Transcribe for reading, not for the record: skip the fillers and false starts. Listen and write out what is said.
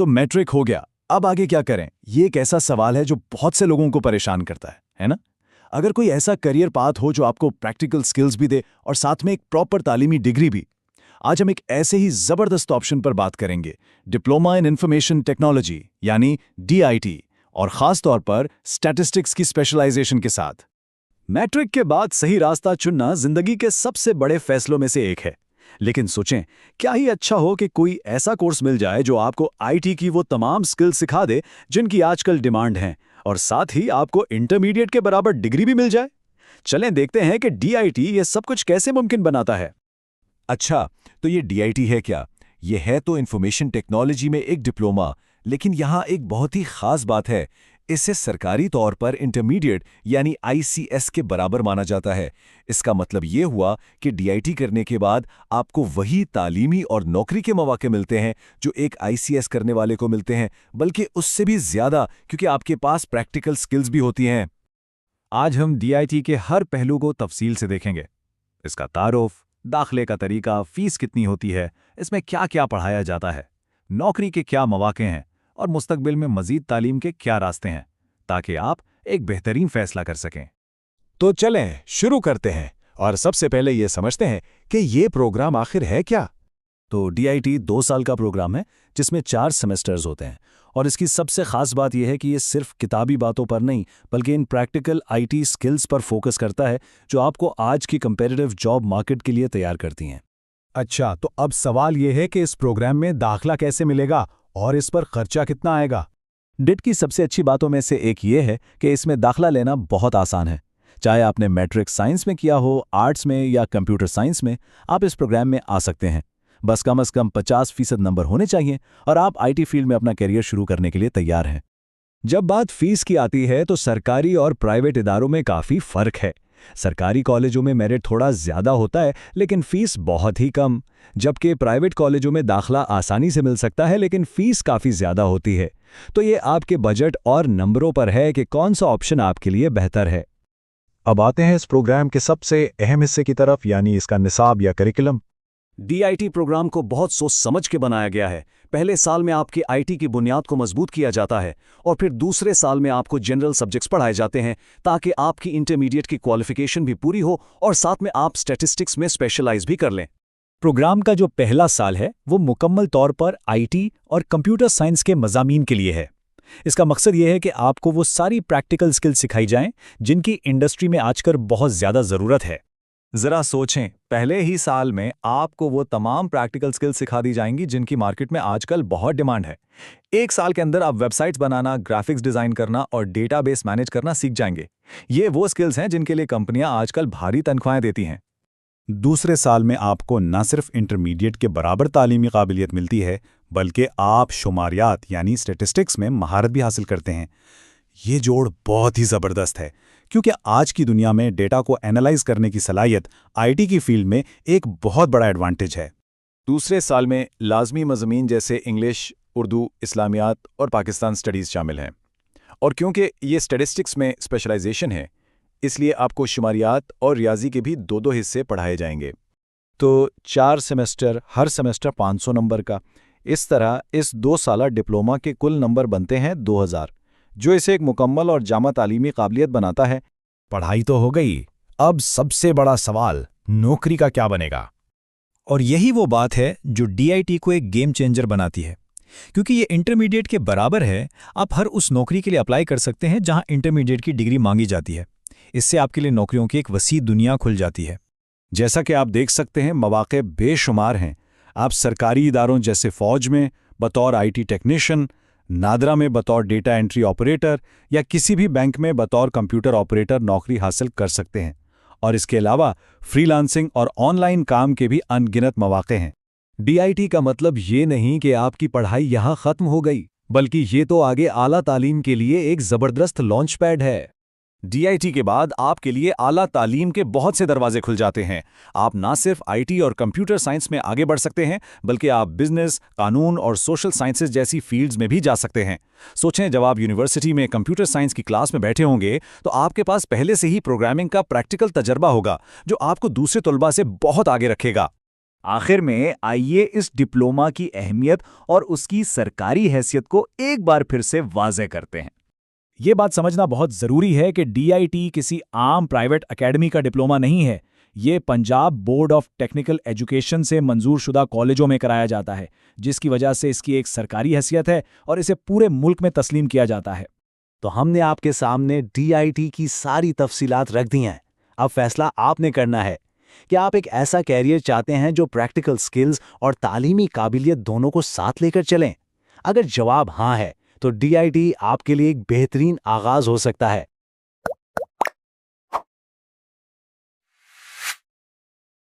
तो मैट्रिक हो गया, अब आगे क्या करें? ये एक ऐसा सवाल है जो बहुत से लोगों को परेशान करता है ना? अगर कोई ऐसा करियर पाथ हो जो आपको प्रैक्टिकल स्किल्स भी दे और साथ में एक प्रॉपर तालीमी डिग्री भी। आज हम एक ऐसे ही जबरदस्त ऑप्शन पर बात करेंगे, डिप्लोमा इन इंफॉर्मेशन टेक्नोलॉजी यानी DIT, और खास तौर पर स्टैटिस्टिक्स की स्पेशलाइजेशन के साथ। मैट्रिक के बाद सही रास्ता चुनना जिंदगी के सबसे बड़े फैसलों में से एक है। लेकिन सोचें, क्या ही अच्छा हो कि कोई ऐसा कोर्स मिल जाए जो आपको IT की वो तमाम स्किल्स सिखा दे जिनकी आजकल डिमांड है, और साथ ही आपको इंटरमीडिएट के बराबर डिग्री भी मिल जाए। चलें देखते हैं कि DIT ये सब कुछ कैसे मुमकिन बनाता है। अच्छा, तो ये DIT है क्या? ये है तो इंफॉर्मेशन टेक्नोलॉजी में एक डिप्लोमा, लेकिन यहाँ एक बहुत ही खास बात है। इसे सरकारी तौर पर इंटरमीडिएट यानी ICS के बराबर माना जाता है। इसका मतलब ये हुआ कि DIT करने के बाद आपको वही तालीमी और नौकरी के मौके मिलते हैं जो एक ICS करने वाले को मिलते हैं, बल्कि उससे भी ज़्यादा, क्योंकि आपके पास प्रैक्टिकल स्किल्स भी होती हैं। आज हम DIT के हर पहलू को तफसील से देखेंगे। इसका तारुफ, दाखिले का तरीका, फीस कितनी होती है, इसमें क्या क्या पढ़ाया जाता है, नौकरी के क्या मौके हैं और मुस्तकबिल में मजीद तालीम के क्या रास्ते हैं, ताकि आप एक बेहतरीन फैसला कर सकें। तो चलें शुरू करते हैं और सबसे पहले ये समझते हैं कि ये प्रोग्राम आखिर है क्या। तो DIT 2 साल का प्रोग्राम है जिसमें 4 सेमेस्टर्स होते हैं, और इसकी सबसे खास बात यह है कि ये सिर्फ किताबी बातों पर नहीं बल्कि इन प्रैक्टिकल IT स्किल्स पर फोकस करता है जो आपको आज की कंपेटिटिव जॉब मार्केट के लिए तैयार करती हैं। अच्छा, तो अब सवाल ये है कि इस प्रोग्राम में दाखिला कैसे मिलेगा और इस पर खर्चा कितना आएगा। DIT की सबसे अच्छी बातों में से एक ये है कि इसमें दाखिला लेना बहुत आसान है। चाहे आपने मैट्रिक साइंस में किया हो, आर्ट्स में या कंप्यूटर साइंस में, आप इस प्रोग्राम में आ सकते हैं। बस कम से कम 50% नंबर होने चाहिए और आप IT फील्ड में अपना करियर शुरू करने के लिए तैयार हैं। जब बात फीस की आती है तो सरकारी और प्राइवेट इदारों में काफ़ी फ़र्क है। सरकारी कॉलेजों में मेरिट थोड़ा ज़्यादा होता है लेकिन फ़ीस बहुत ही कम, जबकि प्राइवेट कॉलेजों में दाखिला आसानी से मिल सकता है लेकिन फ़ीस काफ़ी ज़्यादा होती है। तो ये आपके बजट और नंबरों पर है कि कौन सा ऑप्शन आपके लिए बेहतर है। अब आते हैं इस प्रोग्राम के सबसे अहम हिस्से की तरफ, यानी इसका निसाब या करिकुलम। DIT प्रोग्राम को बहुत सोच समझ के बनाया गया है। पहले साल में आपकी IT की बुनियाद को मजबूत किया जाता है और फिर दूसरे साल में आपको जनरल सब्जेक्ट्स पढ़ाए जाते हैं ताकि आपकी इंटरमीडिएट की क्वालिफिकेशन भी पूरी हो और साथ में आप स्टैटिस्टिक्स में स्पेशलाइज भी कर लें। प्रोग्राम का जो पहला साल है वो मुकम्मल तौर पर IT और कंप्यूटर साइंस के मज़ामीन के लिए है। इसका मकसद ये है कि आपको वो सारी प्रैक्टिकल स्किल्स सिखाई जाएं जिनकी इंडस्ट्री में आजकल बहुत ज़्यादा ज़रूरत है। ज़रा सोचें, पहले ही साल में आपको वो तमाम प्रैक्टिकल स्किल्स सिखा दी जाएंगी जिनकी मार्केट में आजकल बहुत डिमांड है। एक साल के अंदर आप वेबसाइट्स बनाना, ग्राफिक्स डिज़ाइन करना और डेटाबेस मैनेज करना सीख जाएंगे। ये वो स्किल्स हैं जिनके लिए कंपनियां आजकल भारी तनख्वाहें देती हैं। दूसरे साल में आपको न सिर्फ इंटरमीडिएट के बराबर तालीमी काबिलियत मिलती है बल्कि आप शुमारियात यानी स्टैटिस्टिक्स में महारत भी हासिल करते हैं। ये जोड़ बहुत ही ज़बरदस्त है क्योंकि आज की दुनिया में डेटा को एनालाइज करने की सलाहियत IT की फील्ड में एक बहुत बड़ा एडवांटेज है। दूसरे साल में लाजमी मज़ामीन जैसे इंग्लिश, उर्दू, इस्लामियात और पाकिस्तान स्टडीज़ शामिल हैं, और क्योंकि ये स्टैटिस्टिक्स में स्पेशलाइजेशन है इसलिए आपको शुमारियात और रियाजी के भी 2-2 हिस्से पढ़ाए जाएंगे। तो 4 सेमेस्टर, हर सेमेस्टर 500 नंबर का। इस तरह इस 2 साला डिप्लोमा के कुल नंबर बनते हैं 2000, जो इसे एक मुकम्मल और जामा तालीमी काबिलियत बनाता है। पढ़ाई तो हो गई, अब सबसे बड़ा सवाल नौकरी का क्या बनेगा। और यही वो बात है जो DIT को एक गेम चेंजर बनाती है, क्योंकि ये इंटरमीडिएट के बराबर है। आप हर उस नौकरी के लिए अप्लाई कर सकते हैं जहां इंटरमीडिएट की डिग्री मांगी जाती है। इससे आपके लिए नौकरियों की एक वसी दुनिया खुल जाती है। जैसा कि आप देख सकते हैं, मौके बेशुमार हैं। आप सरकारी इदारों जैसे फौज में बतौर IT टेक्नीशियन, नादरा में बतौर डेटा एंट्री ऑपरेटर या किसी भी बैंक में बतौर कंप्यूटर ऑपरेटर नौकरी हासिल कर सकते हैं। और इसके अलावा फ्रीलांसिंग और ऑनलाइन काम के भी अनगिनत मौके हैं। DIT का मतलब ये नहीं कि आपकी पढ़ाई यहाँ ख़त्म हो गई, बल्कि ये तो आगे आला तालीम के लिए एक ज़बरदस्त लॉन्च पैड है। DIT के बाद आपके लिए आला तालीम के बहुत से दरवाजे खुल जाते हैं। आप ना सिर्फ IT और कंप्यूटर साइंस में आगे बढ़ सकते हैं बल्कि आप बिजनेस, कानून और सोशल साइंसेज जैसी फील्ड्स में भी जा सकते हैं। सोचें, जब आप यूनिवर्सिटी में कंप्यूटर साइंस की क्लास में बैठे होंगे तो आपके पास पहले से ही प्रोग्रामिंग का प्रैक्टिकल तजर्बा होगा जो आपको दूसरे तलबा से बहुत आगे रखेगा। आखिर में आइए इस डिप्लोमा की अहमियत और उसकी सरकारी हैसियत को एक बार फिर से वाज़ेह करते हैं। ये बात समझना बहुत ज़रूरी है कि DIT किसी आम प्राइवेट एकेडमी का डिप्लोमा नहीं है। ये Punjab board of technical education से मंजूरशुदा कॉलेजों में कराया जाता है, जिसकी वजह से इसकी एक सरकारी हैसियत है और इसे पूरे मुल्क में तस्लीम किया जाता है। तो हमने आपके सामने DIT की सारी तफसीलात रख दी हैं। अब फैसला आपने करना है कि आप एक ऐसा कैरियर चाहते हैं जो प्रैक्टिकल स्किल्स और तालीमी काबिलियत दोनों को साथ लेकर चलें। अगर जवाब हाँ है, तो DIT आपके लिए एक बेहतरीन आगाज़ हो सकता है।